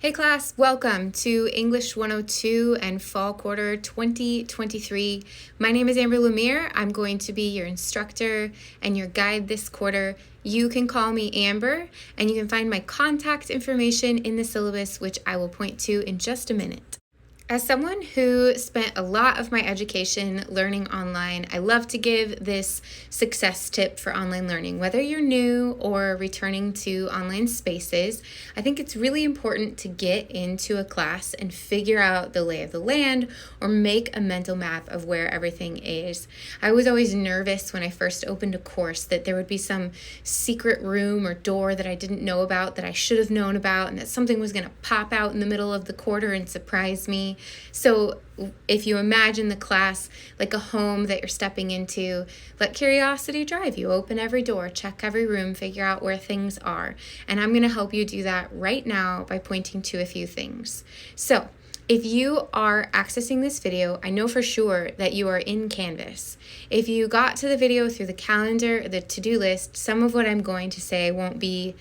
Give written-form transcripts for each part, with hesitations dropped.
Hey class, welcome to English 102 and Fall Quarter 2023. My name is Amber Lemire. I'm going to be your instructor and your guide this quarter. You can call me Amber, and you can find my contact information in the syllabus, which I will point to in just a minute. As someone who spent a lot of my education learning online, I love to give this success tip for online learning. Whether you're new or returning to online spaces, I think it's really important to get into a class and figure out the lay of the land or make a mental map of where everything is. I was always nervous when I first opened a course that there would be some secret room or door that I didn't know about that I should have known about, and that something was going to pop out in the middle of the quarter and surprise me. So if you imagine the class like a home that you're stepping into, let curiosity drive you. Open every door, check every room, figure out where things are. And I'm going to help you do that right now by pointing to a few things. So if you are accessing this video, I know for sure that you are in Canvas. If you got to the video through the calendar, the to-do list, some of what I'm going to say won't be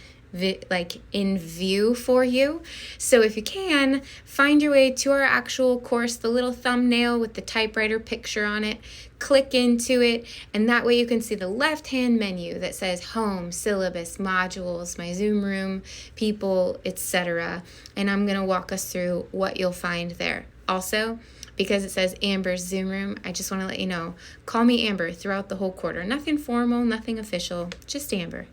in view for you. So if you can, find your way to our actual course, the little thumbnail with the typewriter picture on it, click into it, and that way you can see the left-hand menu that says Home, Syllabus, Modules, My Zoom Room, People, etc. And I'm going to walk us through what you'll find there. Also, because it says Amber's Zoom Room, I just want to let you know, call me Amber throughout the whole quarter. Nothing formal, nothing official, just Amber.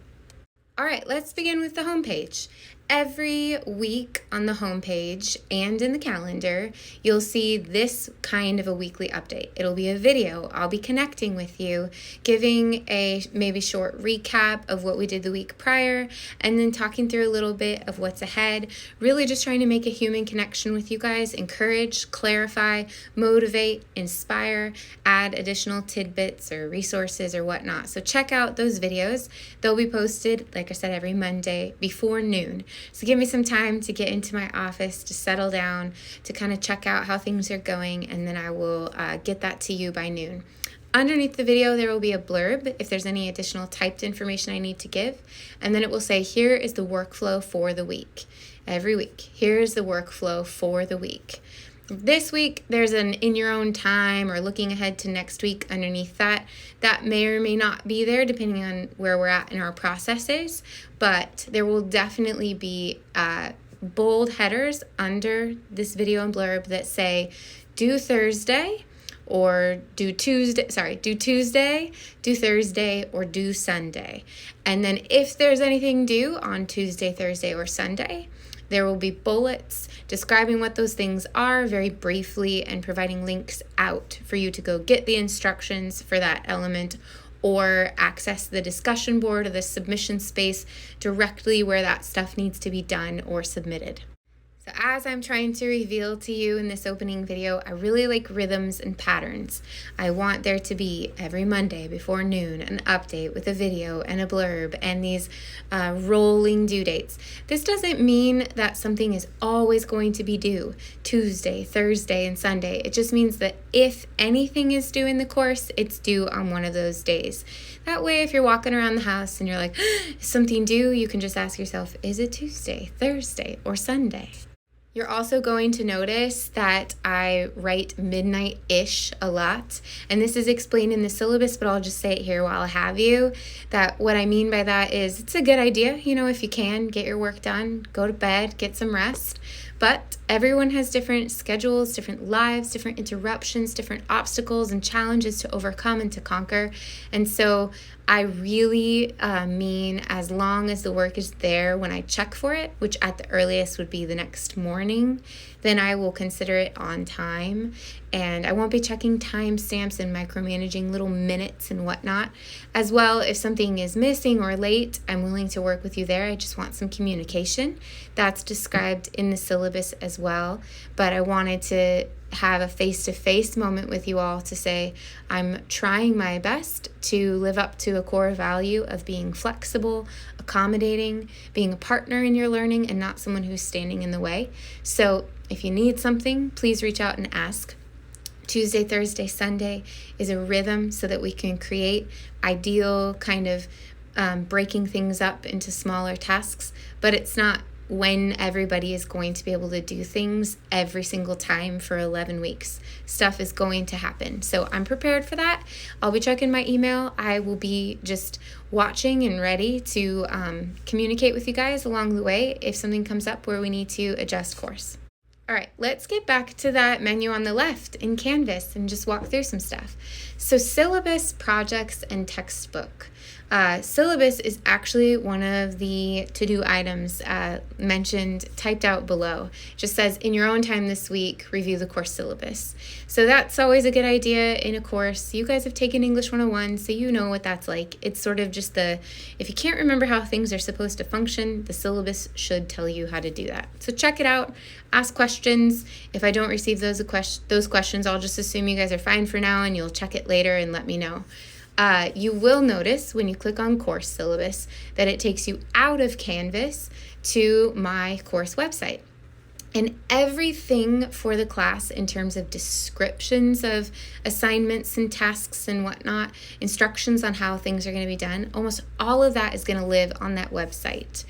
All right, let's begin with the homepage. Every week on the homepage and in the calendar, you'll see this kind of a weekly update. It'll be a video. I'll be connecting with you, giving a maybe short recap of what we did the week prior, and then talking through a little bit of what's ahead. Really just trying to make a human connection with you guys, encourage, clarify, motivate, inspire, add additional tidbits or resources or whatnot. So check out those videos. They'll be posted, like I said, every Monday before noon. So give me some time to get into my office, to settle down, to kind of check out how things are going, and then I will get that to you by noon. Underneath the video, there will be a blurb if there's any additional typed information I need to give, and then it will say, here is the workflow for the week. Every week, here's the workflow for the week. This week, there's an in your own time or looking ahead to next week underneath that. That may or may not be there depending on where we're at in our processes, but there will definitely be bold headers under this video and blurb that say, do Thursday, or do Tuesday, do Thursday, or do Sunday. And then if there's anything due on Tuesday, Thursday, or Sunday, there will be bullets describing what those things are very briefly and providing links out for you to go get the instructions for that element or access the discussion board or the submission space directly where that stuff needs to be done or submitted. So as I'm trying to reveal to you in this opening video, I really like rhythms and patterns. I want there to be every Monday before noon an update with a video and a blurb and these rolling due dates. This doesn't mean that something is always going to be due Tuesday, Thursday, and Sunday. It just means that if anything is due in the course, it's due on one of those days. That way, if you're walking around the house and you're like, is something due, you can just ask yourself, is it Tuesday, Thursday, or Sunday? You're also going to notice that I write midnight-ish a lot, and this is explained in the syllabus, but I'll just say it here while I have you, that what I mean by that is it's a good idea, if you can, get your work done, go to bed, get some rest, but everyone has different schedules, different lives, different interruptions, different obstacles and challenges to overcome and to conquer, and so I really mean as long as the work is there when I check for it, which at the earliest would be the next morning, then I will consider it on time. And I won't be checking timestamps and micromanaging little minutes and whatnot. As well, if something is missing or late, I'm willing to work with you there. I just want some communication. That's described in the syllabus as well. But I wanted to have a face-to-face moment with you all to say I'm trying my best to live up to a core value of being flexible, accommodating, being a partner in your learning and not someone who's standing in the way. So if you need something, please reach out and ask. Tuesday, Thursday, Sunday is a rhythm so that we can create ideal kind of breaking things up into smaller tasks, but it's not when everybody is going to be able to do things every single time for 11 weeks. Stuff is going to happen. So I'm prepared for that. I'll be checking my email. I will be just watching and ready to communicate with you guys along the way if something comes up where we need to adjust course. All right, let's get back to that menu on the left in Canvas and just walk through some stuff. So syllabus, projects, and textbook. Syllabus is actually one of the to-do items mentioned, typed out below. It just says, in your own time this week, review the course syllabus. So that's always a good idea in a course. You guys have taken English 101, so you know what that's like. It's sort of just if you can't remember how things are supposed to function, the syllabus should tell you how to do that. So check it out, ask questions. If I don't receive those questions, I'll just assume you guys are fine for now and you'll check it later and let me know. You will notice when you click on course syllabus that it takes you out of Canvas to my course website. And everything for the class in terms of descriptions of assignments and tasks and whatnot, instructions on how things are going to be done, almost all of that is going to live on that website.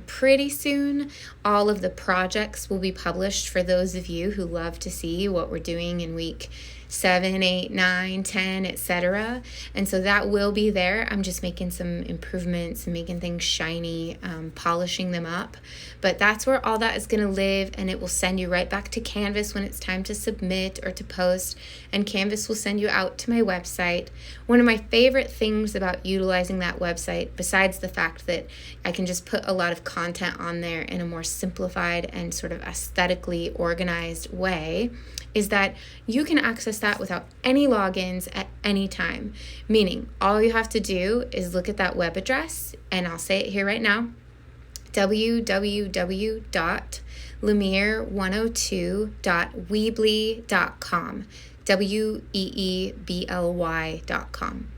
Pretty soon, all of the projects will be published for those of you who love to see what we're doing in week 7, 8, 9, 10, etc. And so that will be there. I'm just making some improvements and making things shiny, polishing them up. But that's where all that is going to live, and it will send you right back to Canvas when it's time to submit or to post, and Canvas will send you out to my website. One of my favorite things about utilizing that website, besides the fact that I can just put a lot of content on there in a more simplified and sort of aesthetically organized way, is that you can access that without any logins at any time. Meaning, all you have to do is look at that web address, and I'll say it here right now, www.weebly.com, weebly.com.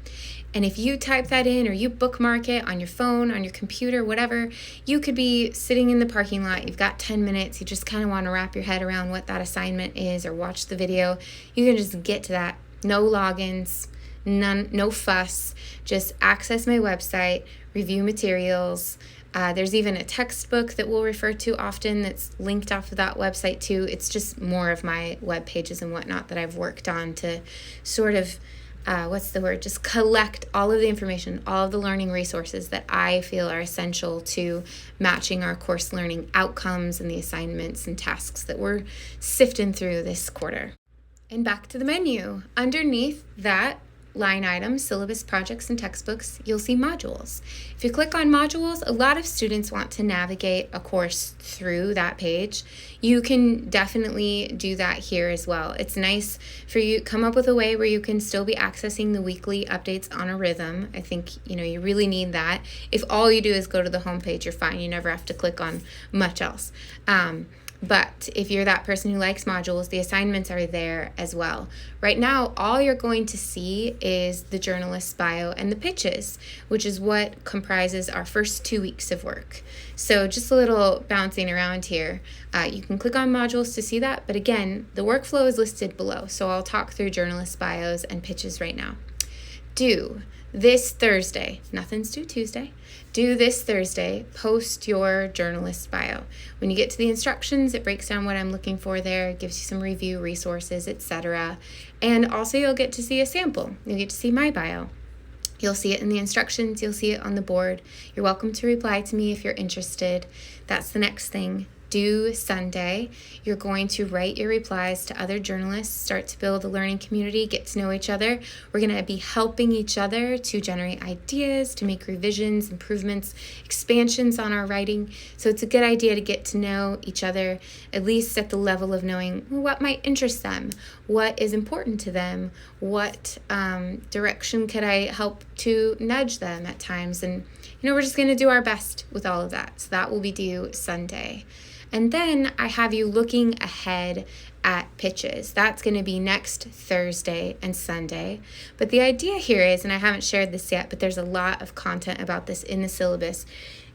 And if you type that in or you bookmark it on your phone, on your computer, whatever, you could be sitting in the parking lot, you've got 10 minutes, you just kind of want to wrap your head around what that assignment is or watch the video. You can just get to that. No logins, no fuss, just access my website, review materials. There's even a textbook that we'll refer to often that's linked off of that website too. It's just more of my web pages and whatnot that I've worked on to sort of just collect all of the information, all of the learning resources that I feel are essential to matching our course learning outcomes and the assignments and tasks that we're sifting through this quarter. And back to the menu. Underneath that line item, syllabus, projects, and textbooks, you'll see modules. If you click on modules, a lot of students want to navigate a course through that page. You can definitely do that here as well. It's nice for you to come up with a way where you can still be accessing the weekly updates on a rhythm. I think, you really need that. If all you do is go to the homepage, you're fine. You never have to click on much else. But if you're that person who likes modules, the assignments are there as well. Right now, all you're going to see is the journalist's bio and the pitches, which is what comprises our first 2 weeks of work. So just a little bouncing around here. You can click on modules to see that, but again, the workflow is listed below. So I'll talk through journalist bios and pitches right now. Due this Thursday, nothing's due Tuesday, due this Thursday, post your journalist bio. When you get to the instructions, it breaks down what I'm looking for there, gives you some review resources, etc. And also you'll get to see a sample. You'll get to see my bio. You'll see it in the instructions, you'll see it on the board. You're welcome to reply to me if you're interested. That's the next thing. Due Sunday, you're going to write your replies to other journalists, start to build a learning community, get to know each other. We're going to be helping each other to generate ideas, to make revisions, improvements, expansions on our writing. So it's a good idea to get to know each other, at least at the level of knowing what might interest them, what is important to them, what direction could I help to nudge them at times. And, we're just going to do our best with all of that. So that will be due Sunday. And then I have you looking ahead at pitches. That's going to be next Thursday and Sunday. But the idea here is, and I haven't shared this yet, but there's a lot of content about this in the syllabus,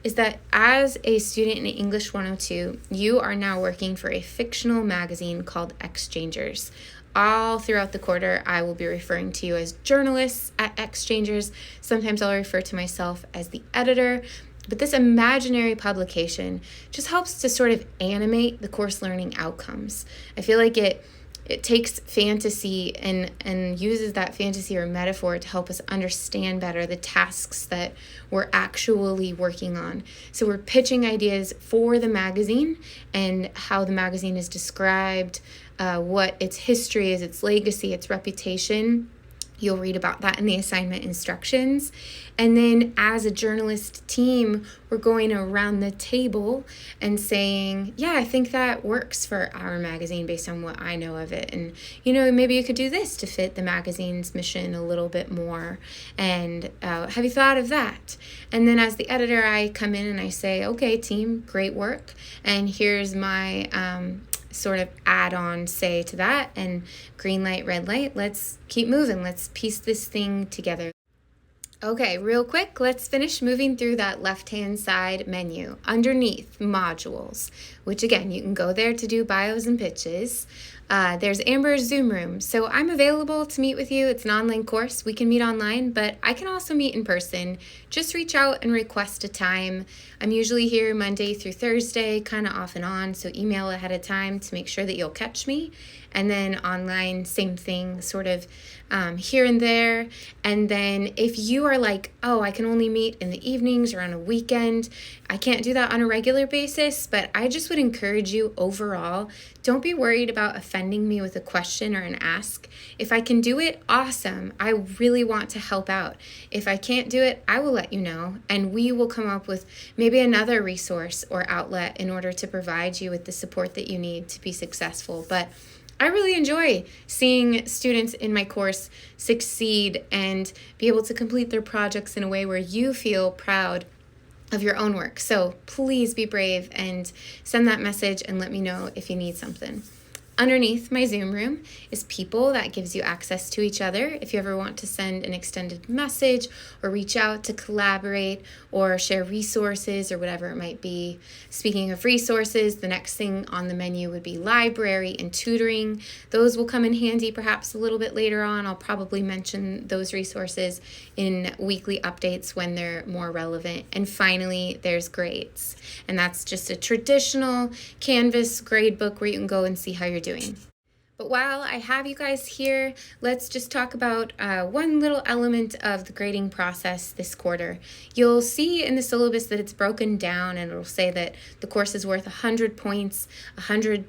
is that as a student in English 102, you are now working for a fictional magazine called Exchangers. All throughout the quarter, I will be referring to you as journalists at Exchangers. Sometimes I'll refer to myself as the editor. But this imaginary publication just helps to sort of animate the course learning outcomes. I feel like it takes fantasy and uses that fantasy or metaphor to help us understand better the tasks that we're actually working on. So we're pitching ideas for the magazine and how the magazine is described, what its history is, its legacy, its reputation. You'll read about that in the assignment instructions. And then as a journalist team, we're going around the table and saying, yeah, I think that works for our magazine based on what I know of it. And, maybe you could do this to fit the magazine's mission a little bit more. And have you thought of that? And then as the editor, I come in and I say, okay, team, great work. And here's my sort of add-on say to that, and green light, red light, let's keep moving. Let's piece this thing together. Okay, real quick, let's finish moving through that left-hand side menu. Underneath, modules, which again, you can go there to do bios and pitches. There's Amber's Zoom room. So I'm available to meet with you. It's an online course. We can meet online, but I can also meet in person. Just reach out and request a time. I'm usually here Monday through Thursday, kind of off and on, so email ahead of time to make sure that you'll catch me. And then online, same thing, sort of here and there. And then if you are like, oh, I can only meet in the evenings or on a weekend, I can't do that on a regular basis, but I just would encourage you overall, don't be worried about offending me with a question or an ask. If I can do it, awesome. I really want to help out. If I can't do it, I will let you know, and we will come up with maybe another resource or outlet in order to provide you with the support that you need to be successful. But I really enjoy seeing students in my course succeed and be able to complete their projects in a way where you feel proud of your own work. So please be brave and send that message and let me know if you need something. Underneath my Zoom room is people. That gives you access to each other. If you ever want to send an extended message or reach out to collaborate or share resources or whatever it might be. Speaking of resources, the next thing on the menu would be library and tutoring. Those will come in handy perhaps a little bit later on. I'll probably mention those resources in weekly updates when they're more relevant. And finally, there's grades. And that's just a traditional Canvas grade book where you can go and see how you're doing. But while I have you guys here, let's just talk about one little element of the grading process this quarter. You'll see in the syllabus that it's broken down, and it'll say that the course is worth 100 points, 100%,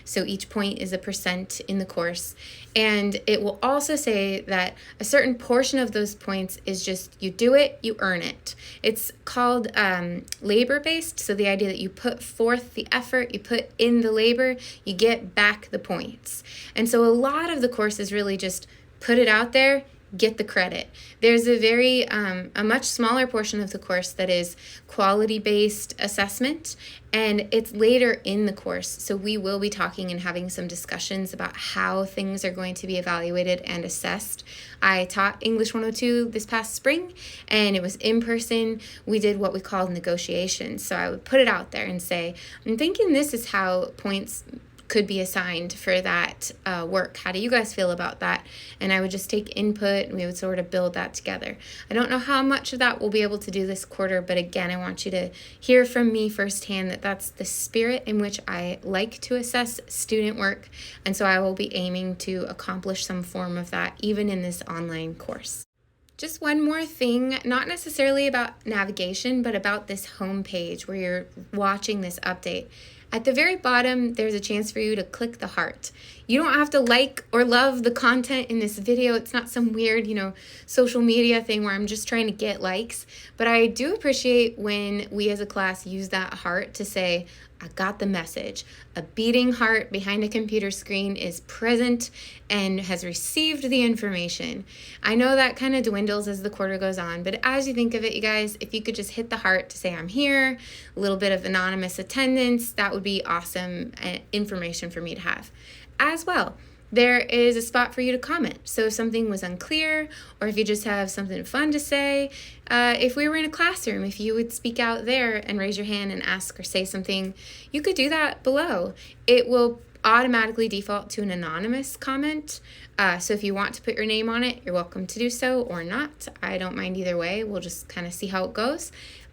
so each point is a percent in the course. And it will also say that a certain portion of those points is just you do it, you earn it. It's called labor-based, so the idea that you put forth the effort, you put in the labor, you get back the points. And so a lot of the course is really just put it out there, get the credit. There's a much smaller portion of the course that is quality-based assessment, and it's later in the course. So we will be talking and having some discussions about how things are going to be evaluated and assessed. I taught English 102 this past spring, and it was in person. We did what we called negotiations. So I would put it out there and say, I'm thinking this is how points could be assigned for that work. How do you guys feel about that? And I would just take input and we would sort of build that together. I don't know how much of that we'll be able to do this quarter, but again, I want you to hear from me firsthand that that's the spirit in which I like to assess student work. And so I will be aiming to accomplish some form of that even in this online course. Just one more thing, not necessarily about navigation, but about this home page where you're watching this update. At the very bottom, there's a chance for you to click the heart. You don't have to like or love the content in this video. It's not some weird, social media thing where I'm just trying to get likes. But I do appreciate when we as a class use that heart to say, I got the message. A beating heart behind a computer screen is present and has received the information. I know that kind of dwindles as the quarter goes on, but as you think of it, you guys, if you could just hit the heart to say I'm here, a little bit of anonymous attendance, that would be awesome information for me to have. As well, there is a spot for you to comment. So if something was unclear, or if you just have something fun to say, if we were in a classroom, if you would speak out there and raise your hand and ask or say something, you could do that below. It will automatically default to an anonymous comment. So if you want to put your name on it, you're welcome to do so or not. I don't mind either way. We'll just kind of see how it goes.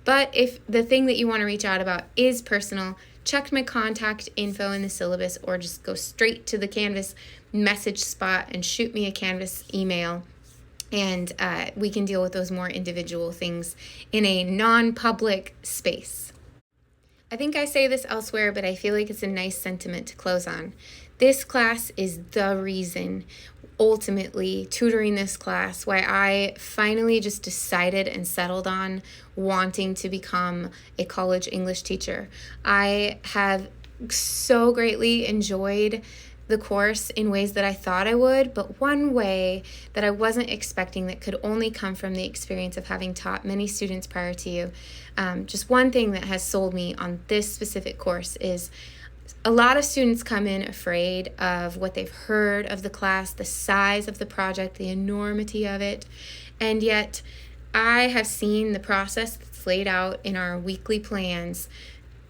But if the thing that you want to reach out about is personal, check my contact info in the syllabus, or just go straight to the Canvas message spot and shoot me a Canvas email, and we can deal with those more individual things in a non-public space. I think I say this elsewhere, but I feel like it's a nice sentiment to close on. This class is the reason, ultimately, tutoring this class, why I finally just decided and settled on wanting to become a college English teacher. I have so greatly enjoyed the course in ways that I thought I would, but one way that I wasn't expecting, that could only come from the experience of having taught many students prior to you. Just one thing that has sold me on this specific course is a lot of students come in afraid of what they've heard of the class, the size of the project, the enormity of it, and yet I have seen the process that's laid out in our weekly plans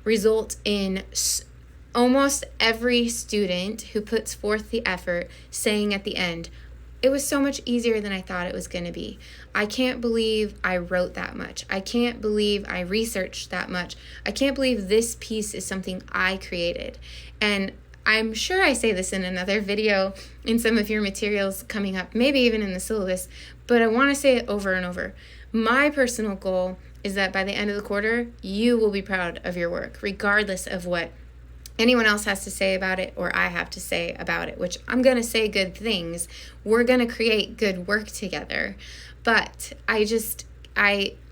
result in almost every student who puts forth the effort saying at the end, it was so much easier than I thought it was going to be. I can't believe I wrote that much. I can't believe I researched that much. I can't believe this piece is something I created. And I'm sure I say this in another video in some of your materials coming up, maybe even in the syllabus, but I want to say it over and over. My personal goal is that by the end of the quarter, you will be proud of your work, regardless of what anyone else has to say about it or I have to say about it, which I'm going to say good things. We're going to create good work together. But I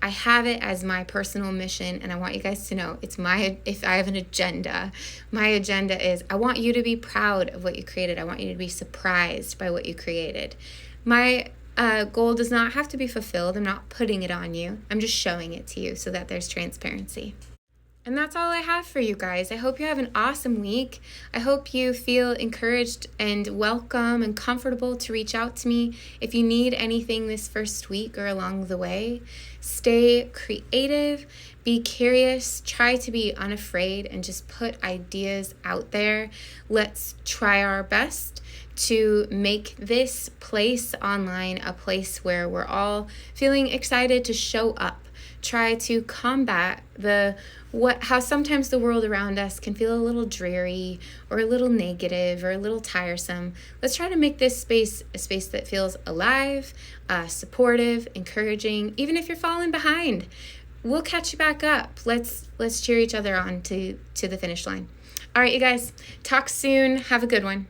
have it as my personal mission, and I want you guys to know if I have an agenda, my agenda is I want you to be proud of what you created. I want you to be surprised by what you created. My goal does not have to be fulfilled. I'm not putting it on you. I'm just showing it to you so that there's transparency. And that's all I have for you guys. I hope you have an awesome week. I hope you feel encouraged and welcome and comfortable to reach out to me if you need anything this first week or along the way. Stay creative, be curious, try to be unafraid, and just put ideas out there. Let's try our best to make this place online a place where we're all feeling excited to show up. Try to combat how sometimes the world around us can feel a little dreary or a little negative or a little tiresome. Let's try to make this space a space that feels alive, supportive, encouraging. Even if you're falling behind, we'll catch you back up. Let's cheer each other on to the finish line. All right, you guys, talk soon. Have a good one.